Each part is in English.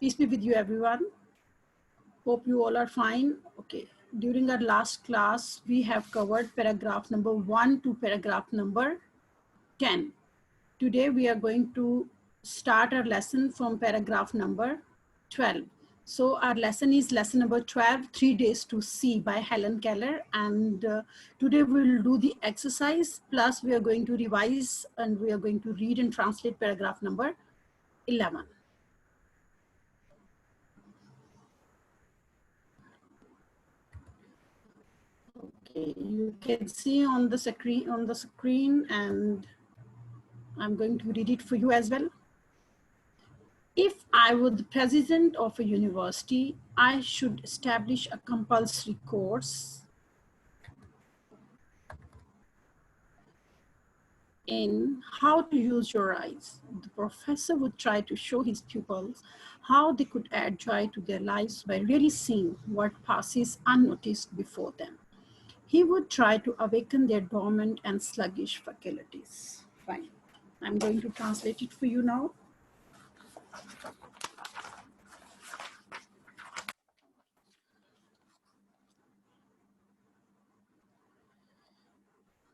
Peace be with you, everyone. Hope you all are fine. Okay. During our last class, we have covered paragraph number 1 to paragraph number 10. Today, we are going to start our lesson from paragraph number 12. So our lesson is lesson number 12, 3 Days to See by Helen Keller. And today we will do the exercise, plus we are going to revise and we are going to read and translate paragraph number 11. Okay, you can see on the screen, and I'm going to read it for you as well. If I were the president of a university, I should establish a compulsory course in how to use your eyes. The professor would try to show his pupils how they could add joy to their lives by really seeing what passes unnoticed before them. He would try to awaken their dormant and sluggish faculties. Fine. I'm going to translate it for you now.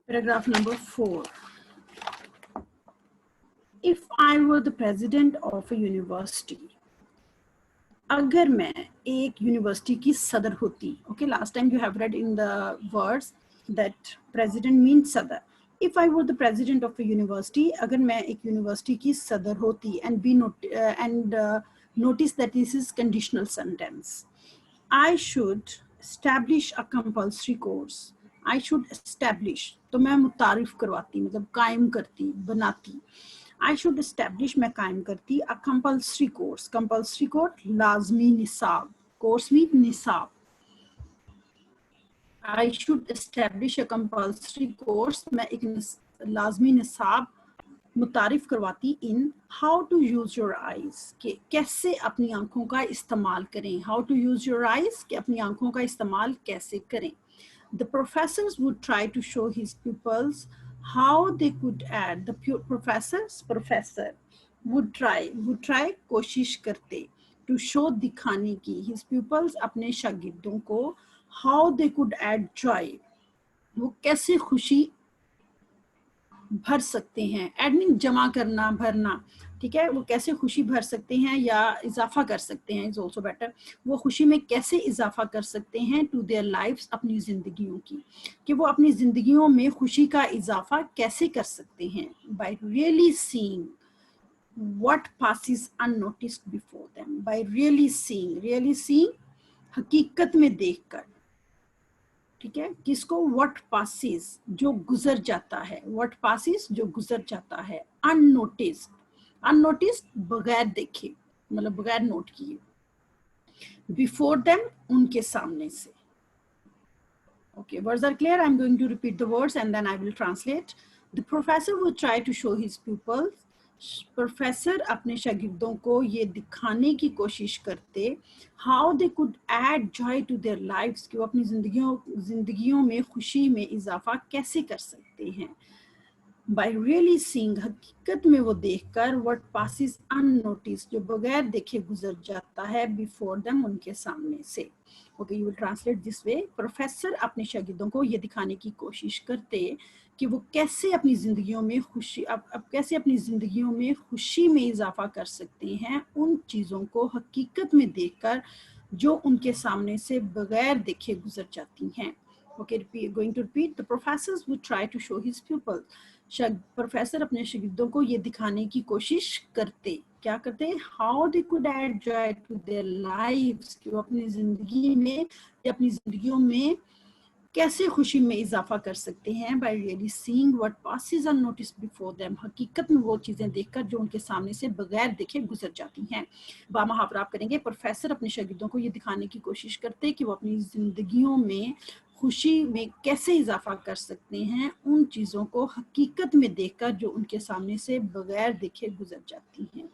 Paragraph number 4. If I were the president of a university, अगर मैं एक university की सदर होती, okay, last time you have read in the words that president means sadar. If I were the president of a university, अगर मैं एक university की सदर होती, and notice that this is conditional sentence. I should establish a compulsory course. I should establish, तो मैं मुतारिफ करवाती, मतलब कायम करती, बनाती. I should establish, मैं कायम करती, a compulsory course. Compulsory course, लाजमी निसाब. Course means निसाब. I should establish a compulsory course. मैं एक लाजमी निसाब मुतारिफ करवाती in how to use your eyes, कि कैसे अपनी आंखों का इस्तेमाल करें. How to use your eyes, कि अपनी आंखों का इस्तेमाल कैसे करें. The professors would try to show his pupils how they could add. The professor would try कोशिश करते, to show दिखाने की, his pupils अपने शागिर्दों को, how they could add joy, वो कैसे खुशी भर सकते हैं. एडमिन जमा करना, भरना, ठीक है. वो कैसे खुशी भर सकते हैं या इजाफा कर सकते हैं, इज ऑल्सो बेटर. वो खुशी में कैसे इजाफा कर सकते हैं टू देयर लाइफ्स, अपनी जिंदगियों की, कि वो अपनी जिंदगियों में खुशी का इजाफा कैसे कर सकते हैं. By really seeing what passes unnoticed before them. By really seeing हकीकत में देखकर, ठीक है. किसको? what passes, जो गुजर जाता है. what passes, जो गुजर जाता है. unnoticed बगैर देखे, मतलब बगैर नोट किए. before them, उनके सामने से. Okay, words are clear. I'm going to repeat the words and then I will translate. The professor will try to show his pupils. Professor अपने शागिर्दों को ये दिखाने की कोशिश करते, how they could add joy to their lives, कि वो अपनी जिंदगियों में खुशी में इजाफा कैसे कर सकते हैं. By really seeing, हकीकत में वो देखकर, what passes unnoticed, जो बगैर देखे गुजर जाता है, before them, उनके सामने से. Okay, you will translate this way. Professor अपने शागिर्दों को ये दिखाने की कोशिश करते कि वो कैसे अपनी जिंदगियों में खुशी, अब कैसे अपनी जिंदगियों में खुशी में इजाफा कर सकते हैं उन चीज़ों को हकीकत में देखकर जो उनके सामने से बगैर देखे गुजर जाती हैं. Okay, going to repeat. The professors would try to show his pupils. Professor अपने शागिर्दों को ये दिखाने की कोशिश करते, क्या करते? How they could add joy to their lives, कि वो अपनी जिंदगी में या अपनी जिंदगियों में कैसे खुशी में इजाफा कर सकते हैं. By really seeing what passes unnoticed before them, हकीकत में वो चीज़ें देखकर जो उनके सामने से बगैर देखे गुजर जाती हैं. बामुहावरा आप करेंगे. प्रोफेसर अपने शागिर्दों को ये दिखाने की कोशिश करते कि वो अपनी जिंदगियों में खुशी में कैसे इजाफा कर सकते हैं उन चीज़ों को हकीकत में देखकर जो उनके सामने से बगैर देखे गुजर जाती हैं.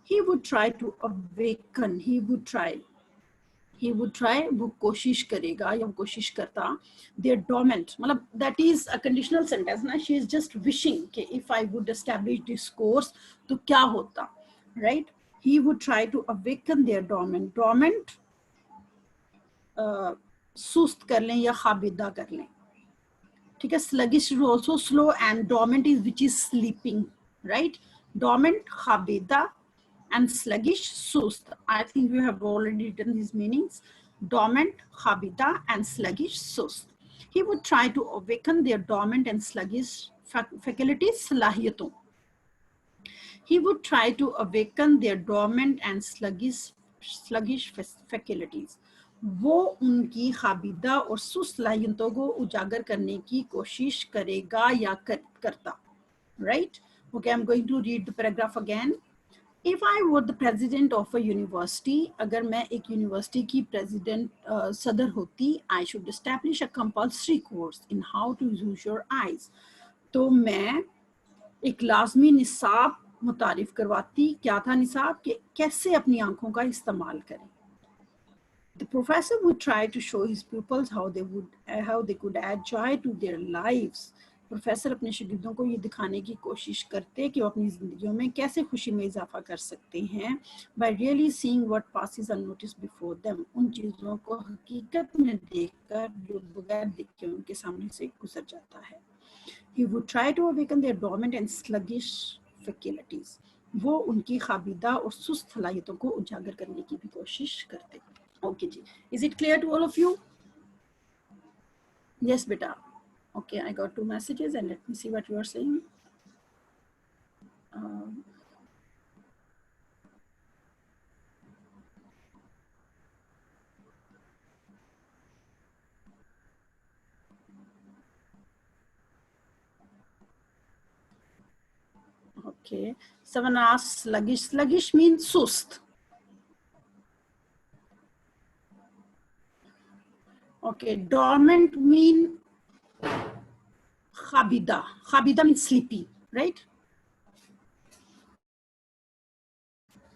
He would try to awaken. He would try, वो कोशिश करेगा या वो कोशिश करता. Their dormant, मतलब that is a conditional sentence ना. She is just wishing कि if I would establish this course तो क्या होता, right? He would try to awaken their dormant. Dormant सुस्त कर लें या खाबिदा कर लें, ठीक है. Sluggish is also slow, and dormant is which is sleeping, right? Dormant, khabida, and sluggish, sust. I think you have already written these meanings. Dormant, khabida, and sluggish, sust. He would try to awaken their dormant and sluggish faculties, salahiyaton. He would try to awaken their dormant and sluggish faculties. वो उनकी खाबिदा और सुस्त सलाहियतों को उजागर करने की कोशिश करेगा या करता. Right? Okay, I'm going to read the paragraph again. If I were the president of a university, अगर मैं एक यूनिवर्सिटी की president सदर होती, I should establish a compulsory course in how to use your eyes. तो मैं एक लाजमी निसाब मुतारिफ करवाती. क्या था निसाब? कि कैसे अपनी आंखों का इस्तेमाल करें. The professor would try to show his pupils how they could add joy to their lives. Professor अपने शागिर्दों को ये दिखाने की कोशिश करते कि वो अपनी ज़िंदगियों में कैसे खुशी में इजाफा कर सकते हैं. by really seeing what passes unnoticed before them. उन चीज़ों को हकीकत में देखकर जो बगैर देखे उनके सामने से गुजर जाता है. He would try to awaken their dormant and sluggish faculties. वो उनकी खाबिदा और सुस्त सलाहियतों को उजागर करने की भी कोशिश करते. Okay ji. Is it clear to all of you? Yes beta. Okay, I got 2 messages and let me see what you are saying. Okay, someone asked sluggish. Sluggish means sust. Okay, dormant mean khabida. Khabida means sleepy, right?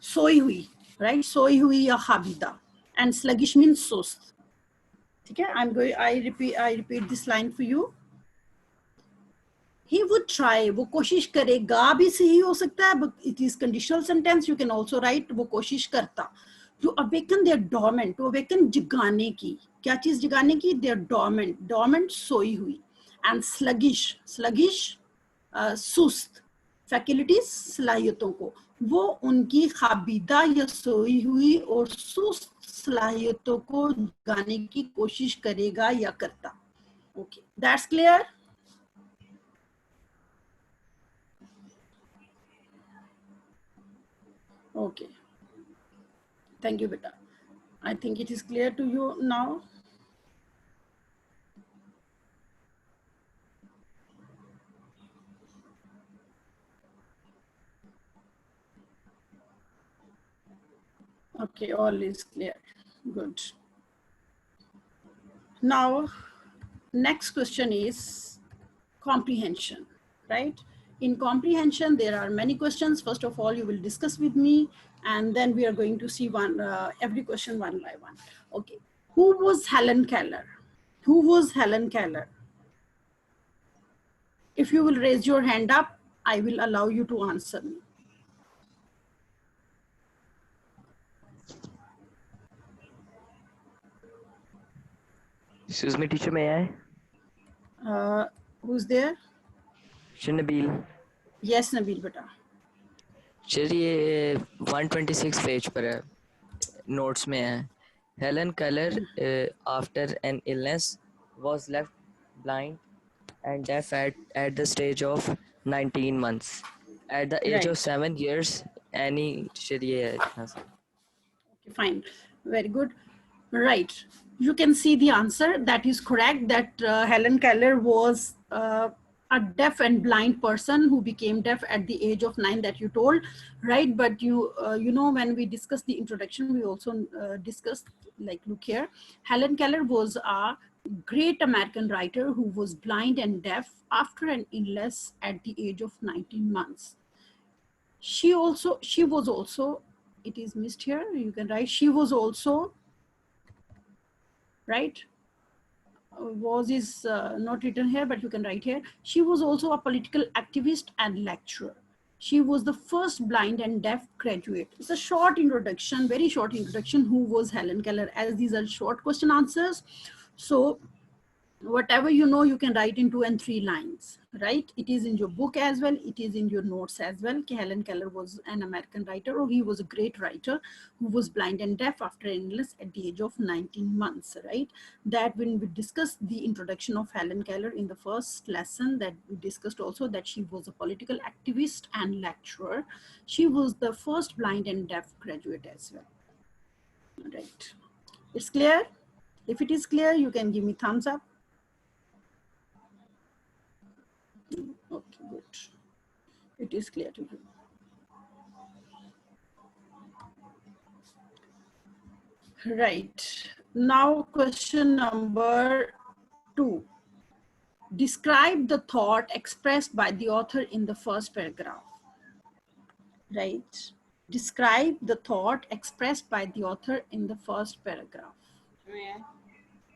सोई हुई, right? सोई हुई या khabida. And sluggish means sust. ठीक है? I repeat this line for you. He would try, वो कोशिश करेगा भी सही हो सकता है, but it is conditional sentence. You can also write वो कोशिश करता. To awaken their dormant, to awaken जगाने की. क्या चीज जगाने की? Their dormant. Dormant सोई हुई. And sluggish, सुस्त. Faculties सलाहियतों को. वो उनकी खाबिदा या सोई हुई और सुस्त सलाहियतों को जगाने की कोशिश करेगा या करता. Okay, that's clear. Okay. Thank you, beta. I think it is clear to you now. Okay, all is clear. Good. Now, next question is comprehension, right? In comprehension, there are many questions. First of all, you will discuss with me, and then we are going to see every question one by one. Okay. Who was Helen Keller? Who was Helen Keller? If you will raise your hand up, I will allow you to answer me. Excuse me, teacher, may I? Who's there? Nabil. Yes, Nabil beta. Sir ये 126 page पर है, notes में है. Helen Keller, after an illness, was left blind and deaf at the stage of 19 months. At the age of 7 years, Annie, teacher ये है इतना सा. Okay, fine, very good. Right, you can see the answer. That is correct, that Helen Keller was a deaf and blind person who became deaf at the age of 9 that you told, right? But you know, when we discussed the introduction, we also discussed, like, look here, Helen Keller was a great American writer who was blind and deaf after an illness at the age of 19 months. She was also, it is missed here, you can write, she was also, right? Was is not written here, but you can write here. She was also a political activist and lecturer. She was the first blind and deaf graduate. It's a short introduction, very short introduction. Who was Helen Keller? As these are short question answers, so whatever you know, you can write in 2 and 3 lines, right? It is in your book as well. It is in your notes as well. Helen Keller was an American writer, or he was a great writer who was blind and deaf after an illness at the age of 19 months, right? That when we discussed the introduction of Helen Keller in the first lesson, that we discussed also that she was a political activist and lecturer. She was the first blind and deaf graduate as well, right? It's clear? If it is clear, you can give me thumbs up. Okay, good. It is clear to you. Right. Now, question number 2. Describe the thought expressed by the author in the first paragraph. Right. Describe the thought expressed by the author in the first paragraph.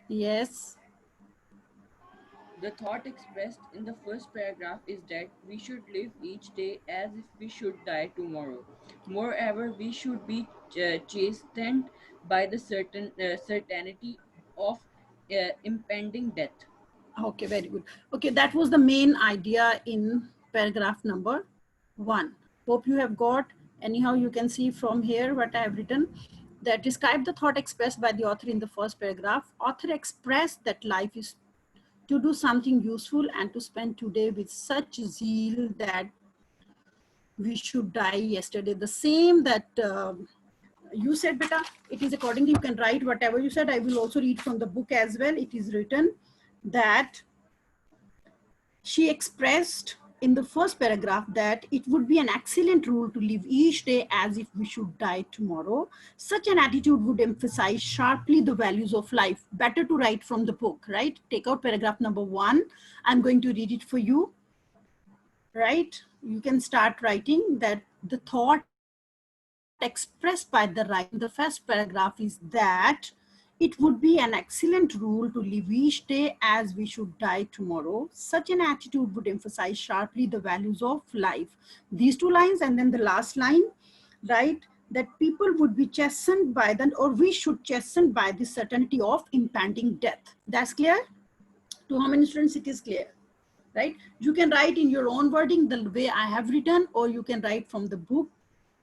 Yes. The thought expressed in the first paragraph is that we should live each day as if we should die tomorrow. Moreover, we should be chastened by the certainty of impending death. Okay, very good. Okay, that was the main idea in paragraph number 1. Hope you have got. Anyhow, you can see from here what I have written, that describe the thought expressed by the author in the first paragraph. Author expressed that life is to do something useful and to spend today with such zeal that we should die yesterday. The same that you said, beta, it is accordingly, you can write whatever you said. I will also read from the book as well. It is written that she expressed in the first paragraph that it would be an excellent rule to live each day as if we should die tomorrow. Such an attitude would emphasize sharply the values of life. Better to write from the book, right? Take out paragraph number 1. I'm going to read it for you, right? You can start writing that the thought expressed by the writer in the first paragraph is that it would be an excellent rule to live each day as we should die tomorrow. Such an attitude would emphasize sharply the values of life. These 2 lines and then the last line, right? That people would be chastened by them, or we should chasten by the certainty of impending death. That's clear? To how many students it is clear? Right? You can write in your own wording the way I have written, or you can write from the book,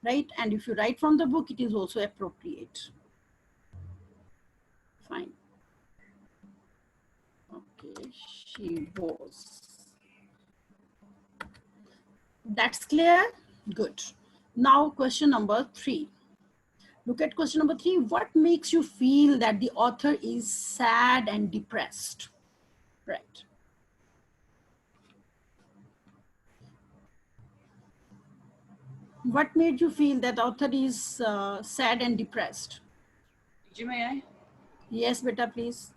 right? And if you write from the book, it is also appropriate. Fine. Okay, she was. That's clear? Good. Now question number 3. Look at question number 3. What makes you feel that the author is sad and depressed? Right. What made you feel that author is sad and depressed? Teacher, may I? Yes, beta, please.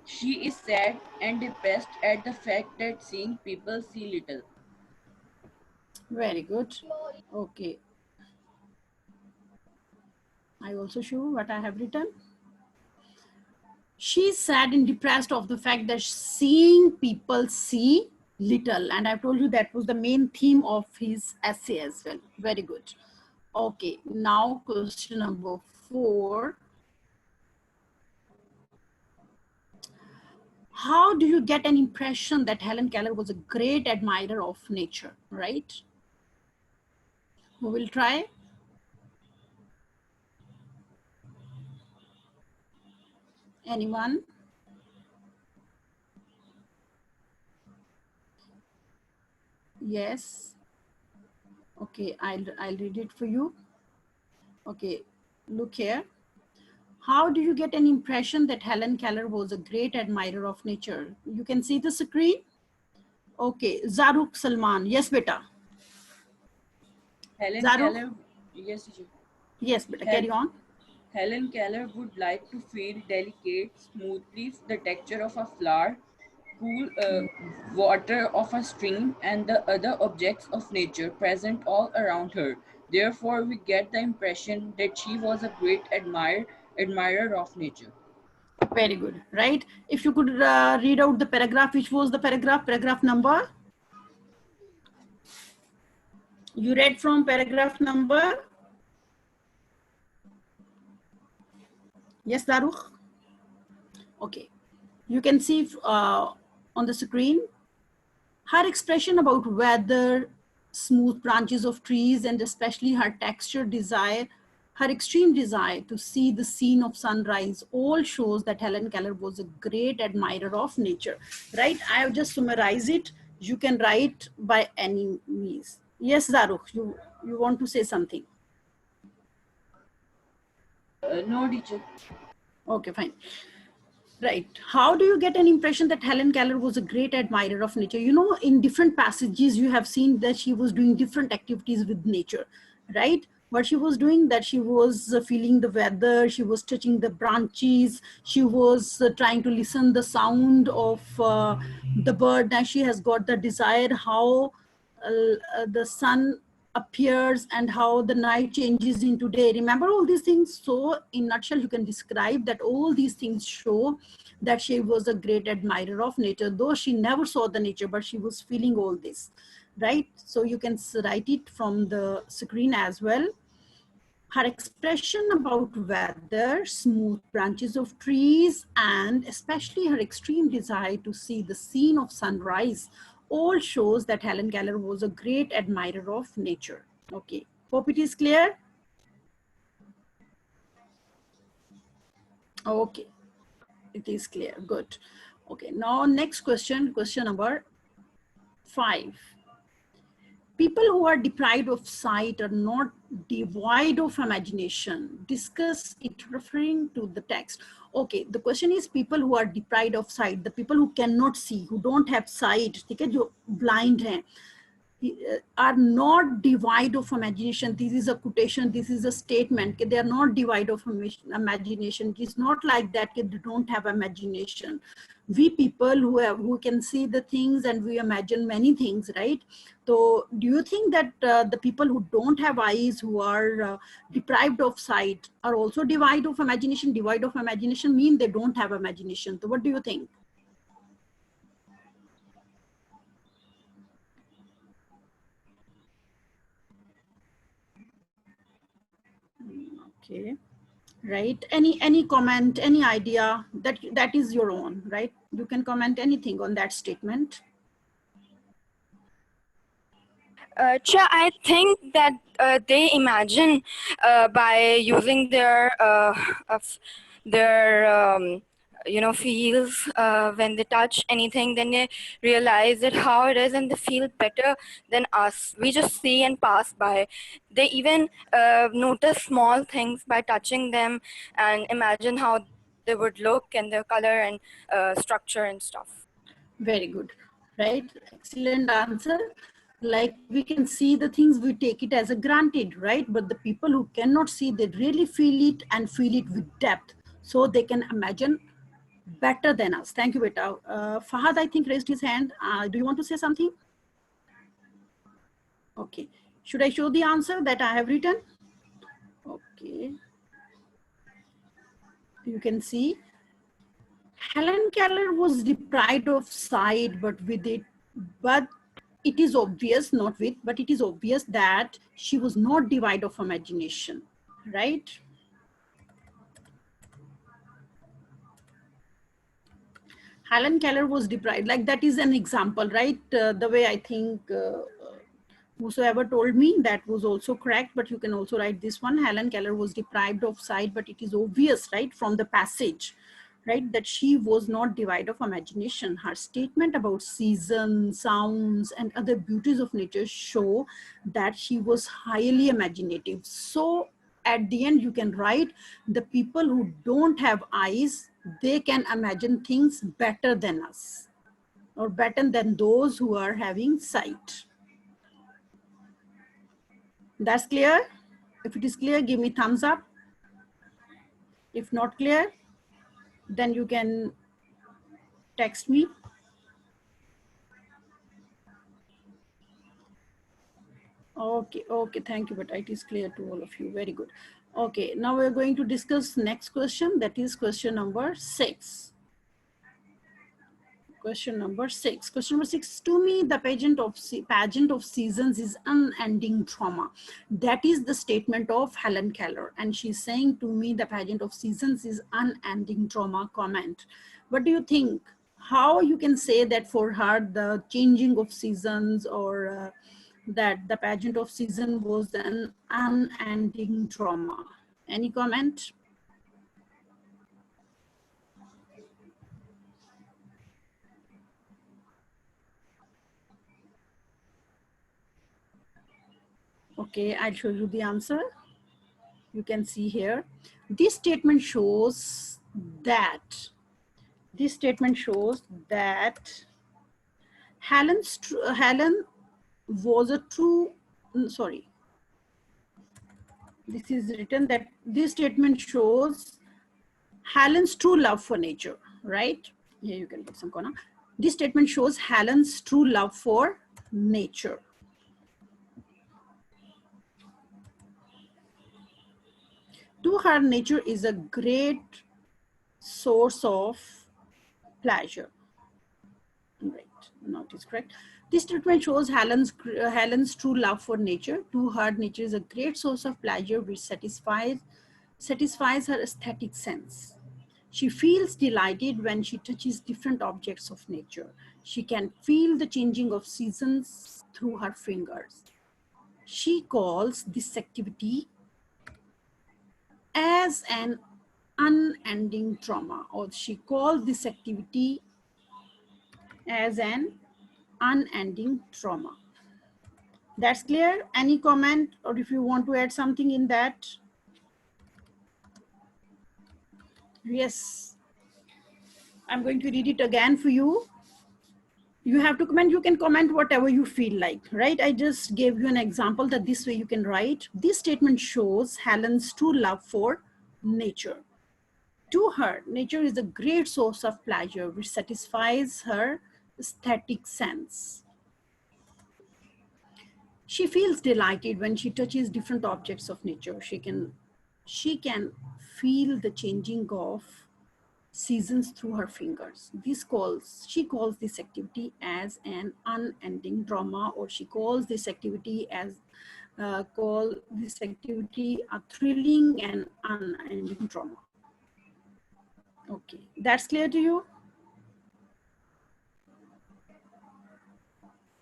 She is sad and depressed at the fact that seeing people see little. Very good. Okay. I also show what I have written. She's sad and depressed of the fact that seeing people see little. And I've told you that was the main theme of his essay as well. Very good. Okay, now question number 4. How do you get an impression that Helen Keller was a great admirer of nature, right? Who will try? Anyone? Yes. Okay, I'll read it for you. Okay, look here. How do you get an impression that Helen Keller was a great admirer of nature? You can see the screen. Okay, Zaruk Salman. Yes, beta. Helen Zaruk? Keller, yes, teacher. Yes, beta, carry on. Helen Keller would like to feel delicate, smoothly the texture of a flower, cool water of a stream, and the other objects of nature present all around her. Therefore, we get the impression that she was a great admirer of nature. Very good, right? If you could read out the paragraph, which was the paragraph number? You read from paragraph number? Yes, Daruch? Okay. You can see on the screen her expression about weather, smooth branches of trees, and especially her texture desire, her extreme desire to see the scene of sunrise, all shows that Helen Keller was a great admirer of nature. Right? I have just summarized it. You can write by any means. Yes, Zaruk, you want to say something? No, teacher. Okay, fine. Right. How do you get an impression that Helen Keller was a great admirer of nature? You know, in different passages, you have seen that she was doing different activities with nature, right? What she was doing, that she was feeling the weather, she was touching the branches, she was trying to listen the sound of the bird. Now she has got the desire how the sun appears and how the night changes into day. Remember all these things? So in nutshell, you can describe that all these things show that she was a great admirer of nature, though she never saw the nature, but she was feeling all this, right? So you can write it from the screen as well. Her expression about weather, smooth branches of trees, and especially her extreme desire to see the scene of sunrise all shows that Helen Keller was a great admirer of nature. Okay, hope it is clear. Okay, it is clear, good. Okay, now next question, question number 5. People who are deprived of sight are not devoid of imagination. Discuss it referring to the text. Okay, the question is people who are deprived of sight, the people who cannot see, who don't have sight, ठीक है, जो blind हैं, are not devoid of imagination. This is a quotation, this is a statement. They are not devoid of imagination. It's not like that they don't have imagination. We people who can see the things and we imagine many things, right? So do you think that the people who don't have eyes, who are deprived of sight, are also devoid of imagination? Devoid of imagination mean they don't have imagination. So what do you think? Okay, right? Any comment, any idea, that is your own, right? You can comment anything on that statement. I think that they imagine by using their feels when they touch anything, then they realize that how it is and they feel better than us. We just see and pass by. They even notice small things by touching them and imagine how they would look and their color and structure and stuff. Very good, right? Excellent answer. Like we can see the things, we take it as a granted, right? But the people who cannot see, they really feel it and feel it with depth, so they can imagine better than us. Thank you, Beta. Fahad, I think, raised his hand. Do you want to say something? Okay, should I show the answer that I have written? Okay, you can see Helen Keller was deprived of sight, but it is obvious, not with, but it is obvious that she was not devoid of imagination, right? Helen Keller was deprived, like that is an example, right? The way I think whosoever told me, that was also correct, but you can also write this one. Helen Keller was deprived of sight, but it is obvious, right, from the passage, right, that she was not devoid of imagination. Her statement about seasons, sounds, and other beauties of nature show that she was highly imaginative. So at the end, you can write, the people who don't have eyes, they can imagine things better than us, or better than those who are having sight. That's clear? If it is clear, give me thumbs up. If not clear, then you can text me. Okay, thank you, but it is clear to all of you. Very good. Okay, now we're going to discuss next question, that is question number 6. Question number 6. Question number 6. To me, the pageant of seasons is unending trauma. That is the statement of Helen Keller. And she's saying, to me, the pageant of seasons is unending trauma. Comment. What do you think? How you can say that for her, the changing of seasons, or that the pageant of season was an unending trauma? Any comment? Okay, I'll show you the answer. You can see here. This statement shows that Helen was a true, sorry. This is written that this statement shows Helen's true love for nature, right? Here you can get some corner. This statement shows Helen's true love for nature. To her, nature is a great source of pleasure. Right, now it is correct. This statement shows Helen's true love for nature. To her, nature is a great source of pleasure which satisfies her aesthetic sense. She feels delighted when she touches different objects of nature. She can feel the changing of seasons through her fingers. She calls this activity as an unending trauma, or she calls this activity as an unending trauma. That's clear? Any comment, or if you want to add something in that? Yes, I'm going to read it again for you. You have to comment. You can comment whatever you feel like, right? I just gave you an example that this way you can write. This statement shows Helen's true love for nature. To her, nature is a great source of pleasure which satisfies her aesthetic sense. She feels delighted when she touches different objects of nature. She can feel the changing of seasons through her fingers. She calls this activity as an unending trauma, or she calls this activity as a thrilling and unending trauma. Okay, that's clear to you?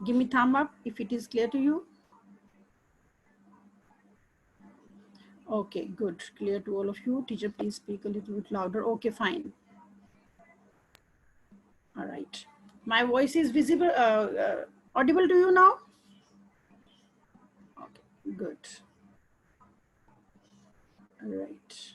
Give me thumb up if it is clear to you. Okay, good. Clear to all of you. Teacher, please speak a little bit louder. Okay, fine. All right. My voice is visible, audible to you now? Okay, good. All right.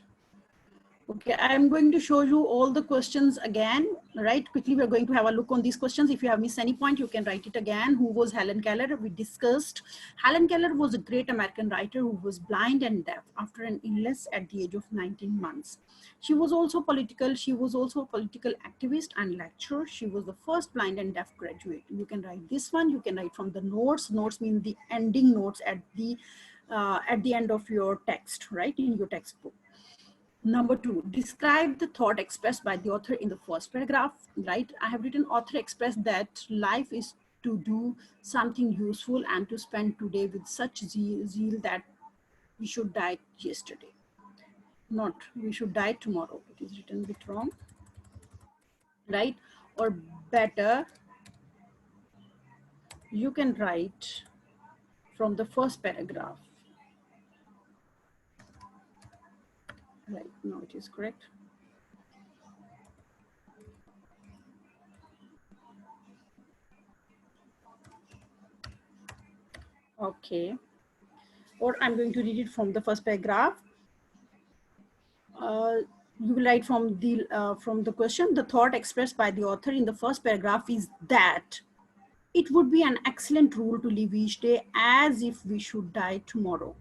Okay, I'm going to show you all the questions again, right? Quickly, we're going to have a look on these questions. If you have missed any point, you can write it again. Who was Helen Keller? We discussed. Helen Keller was a great American writer who was blind and deaf after an illness at the age of 19 months. She was also political. She was also a political activist and lecturer. She was the first blind and deaf graduate. You can write this one. You can write from the notes. Notes mean the ending notes at the end of your text, right? In your textbook. Number 2, describe the thought expressed by the author in the first paragraph, right? I have written author expressed that life is to do something useful and to spend today with such zeal that we should die yesterday. Not we should die tomorrow. It is written a bit wrong, right? Or better, you can write from the first paragraph. Right, no, it is correct. Okay, or I'm going to read it from the first paragraph. You will write from the question. The thought expressed by the author in the first paragraph is that it would be an excellent rule to live each day as if we should die tomorrow,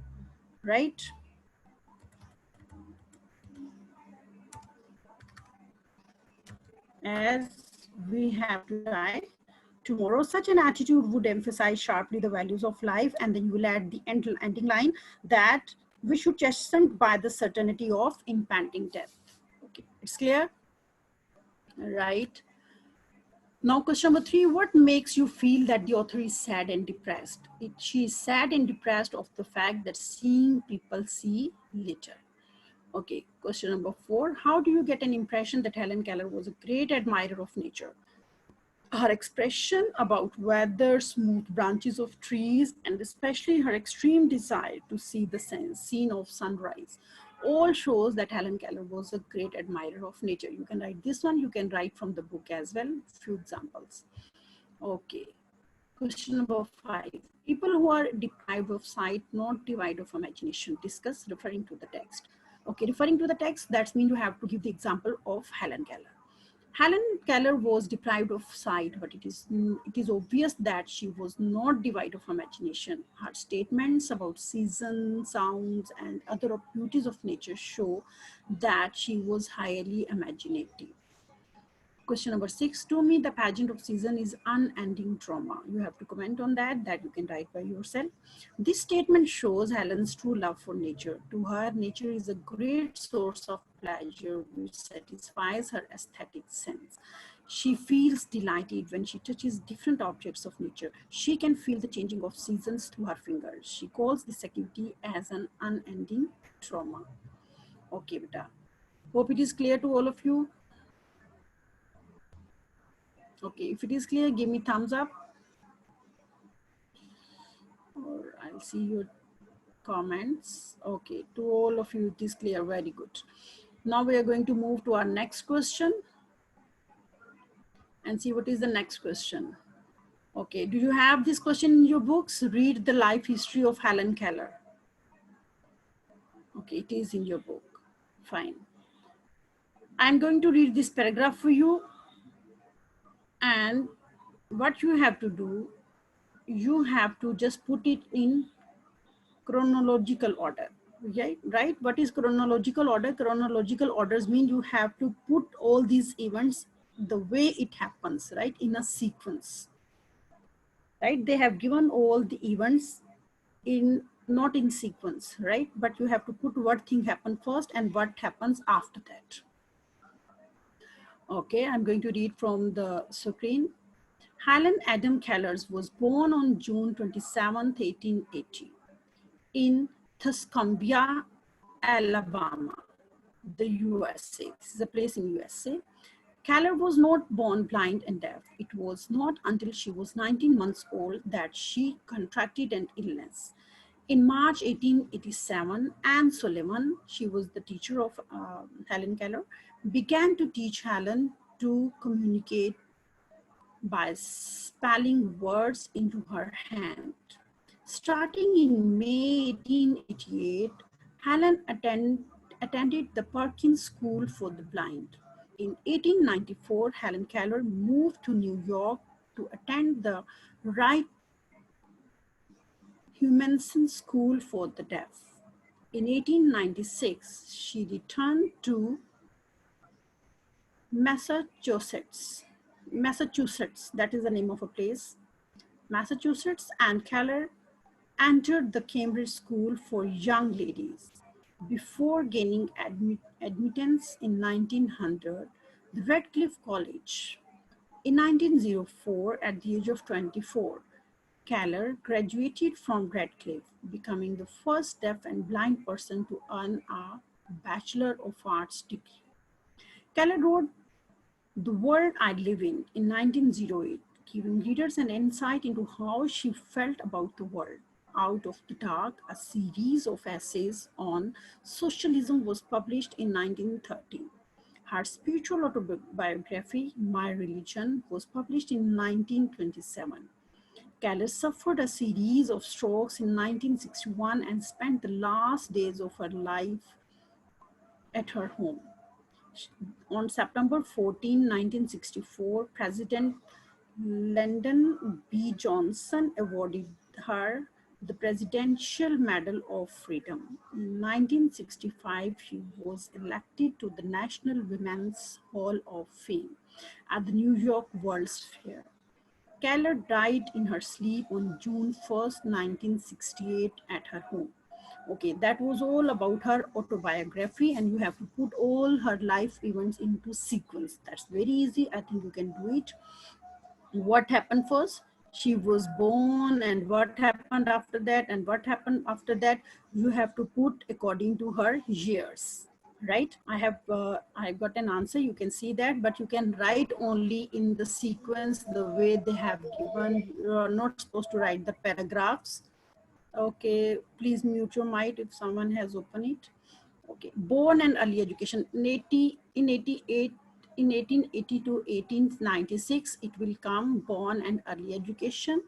right? As we have to die tomorrow. Such an attitude would emphasize sharply the values of life, and then you will add the ending line that we should chastened by the certainty of impending death. Okay, it's clear, right? Now, question number 3, what makes you feel that the author is sad and depressed? She is sad and depressed of the fact that seeing people see little. Okay, question number 4, how do you get an impression that Helen Keller was a great admirer of nature? Her expression about weather, smooth branches of trees, and especially her extreme desire to see the scene of sunrise all shows that Helen Keller was a great admirer of nature. You can write this one, you can write from the book as well, few examples. Okay, question number 5. People who are deprived of sight, not deprived of imagination, discuss referring to the text. Okay, referring to the text, that means you have to give the example of Helen Keller. Helen Keller was deprived of sight, but it is obvious that she was not deprived of imagination. Her statements about seasons, sounds, and other beauties of nature show that she was highly imaginative. Question number 6, to me, the pageant of season is unending drama. You have to comment on that you can write by yourself. This statement shows Helen's true love for nature. To her, nature is a great source of pleasure which satisfies her aesthetic sense. She feels delighted when she touches different objects of nature. She can feel the changing of seasons through her fingers. She calls this activity as an unending drama. Okay, beta. Hope it is clear to all of you. Okay, if it is clear, give me thumbs up, or I'll see your comments. Okay, to all of you, it is clear. Very good. Now we are going to move to our next question and see what is the next question. Okay, do you have this question in your books? Read the life history of Helen Keller. Okay, it is in your book. Fine. I'm going to read this paragraph for you, and what you have to do, you have to just put it in chronological order. Okay, right? What is chronological order? Chronological orders mean you have to put all these events the way it happens, right, in a sequence. Right? They have given all the events in not in sequence, right? But you have to put what thing happened first and what happens after that. Okay, I'm going to read from the screen. Helen Adam Keller was born on June 27, 1880. In Tuscumbia, Alabama, the USA. This is a place in USA. Keller was not born blind and deaf. It was not until she was 19 months old that she contracted an illness. In March 1887, Anne Sullivan, she was the teacher of Helen Keller, began to teach Helen to communicate by spelling words into her hand. Starting in May 1888, Helen attended the Perkins School for the Blind. In 1894, Helen Keller moved to New York to attend the Wright Humanism School for the Deaf. In 1896, she returned to Massachusetts, that is the name of a place, Massachusetts, and Keller entered the Cambridge School for Young Ladies. Before gaining admittance in 1900, the Radcliffe College. In 1904, at the age of 24, Keller graduated from Radcliffe, becoming the first deaf and blind person to earn a Bachelor of Arts degree. Keller wrote The World I Live in 1908, giving readers an insight into how she felt about the world. Out of the Dark, a series of essays on socialism was published in 1930. Her spiritual autobiography, My Religion, was published in 1927. Keller suffered a series of strokes in 1961 and spent the last days of her life at her home. On September 14, 1964, President Lyndon B. Johnson awarded her the Presidential Medal of Freedom. In 1965, she was elected to the National Women's Hall of Fame at the New York World's Fair. Keller died in her sleep on June 1st, 1968 at her home. Okay, that was all about her autobiography, and you have to put all her life events into sequence. That's very easy. I think you can do it. What happened first? She was born, and what happened after that, and what happened after that. You have to put according to her years, right? I got an answer, you can see that, but you can write only in the sequence the way they have given. You are not supposed to write the paragraphs. Okay, please mute your mic if someone has opened it. Okay, born and early education. In 88, in 1880 to 1896, it will come born and early education.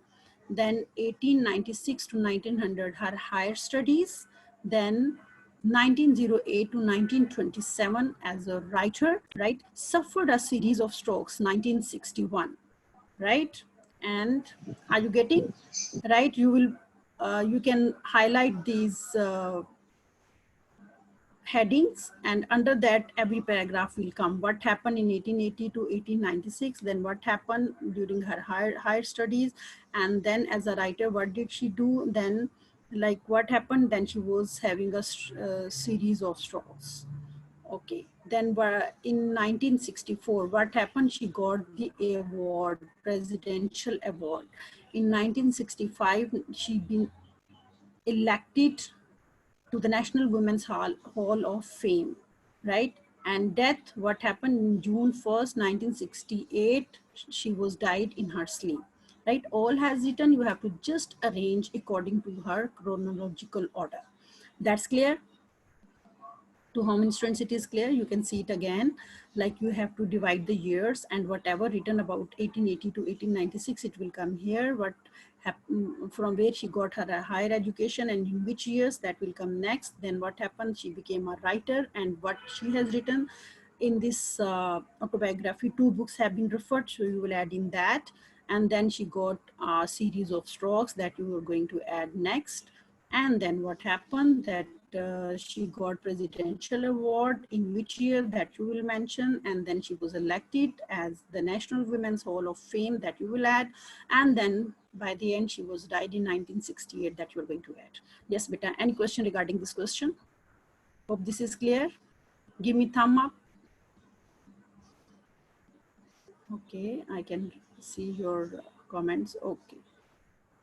Then 1896 to 1900, her higher studies. Then 1908 to 1927 as a writer, right? Suffered a series of strokes, 1961, right? And are you getting? Right, you can highlight these headings, and under that every paragraph will come. What happened in 1880 to 1896, then what happened during her higher studies, and then as a writer what did she do, then like what happened, then she was having a series of strokes. Okay, then in 1964, what happened? She got the award, presidential award. In 1965, she been elected to the National Women's Hall of Fame, right? And death, what happened in June 1st, 1968, she was died in her sleep, right? All has written, you have to just arrange according to her chronological order. That's clear? To how many students it is clear? You can see it again, like you have to divide the years, and whatever written about 1880 to 1896, it will come here. What happened, from where she got her higher education and in which years, that will come next. Then what happened, she became a writer, and what she has written in this autobiography. 2 books have been referred, so you will add in that. And then she got a series of strokes that you are going to add next. And then what happened, that she got presidential award in which year, that you will mention. And then she was elected as the National Women's Hall of Fame, that you will add. And then by the end she was died in 1968, that you are going to add. Yes, beta, any question regarding this question? Hope this is clear. Give me thumb up. Okay, I can see your comments. Okay,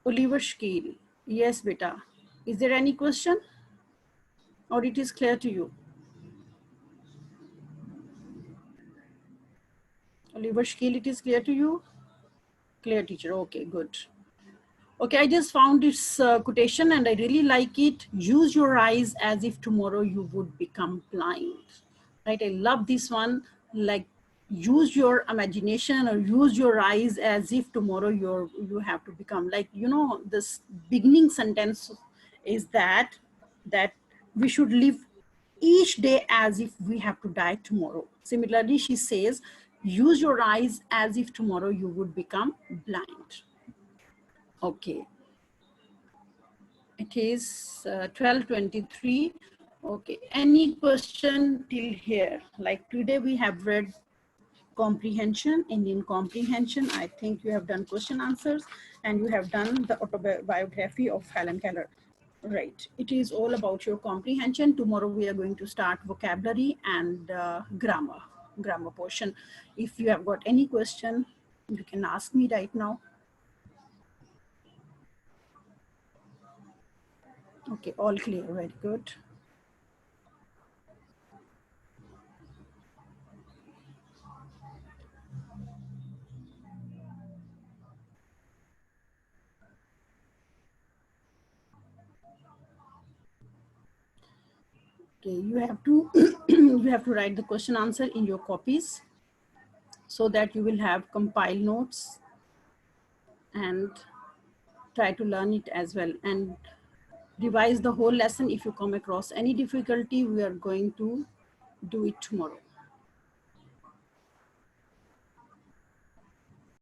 Oliver Scheel. Yes, beta, is there any question or it is clear to you? Oliver Scheel, it is clear to you? Clear, teacher. Okay, good. Okay, I just found this quotation and I really like it. Use your eyes as if tomorrow you would become blind. Right, I love this one. Like, use your imagination or use your eyes as if tomorrow you have to become, like, you know, this beginning sentence is that we should live each day as if we have to die tomorrow. Similarly, she says, use your eyes as if tomorrow you would become blind. Okay, it is 12:23. Okay, any question till here? Like, today we have read comprehension, Indian comprehension. I think you have done question answers and you have done the autobiography of Helen Keller. Right, it is all about your comprehension. Tomorrow we are going to start vocabulary and grammar portion. If you have got any question, you can ask me right now. Okay, all clear, very good. Okay, you have to you have to write the question answer in your copies so that you will have compile notes and try to learn it as well, and revise the whole lesson. If you come across any difficulty, we are going to do it tomorrow.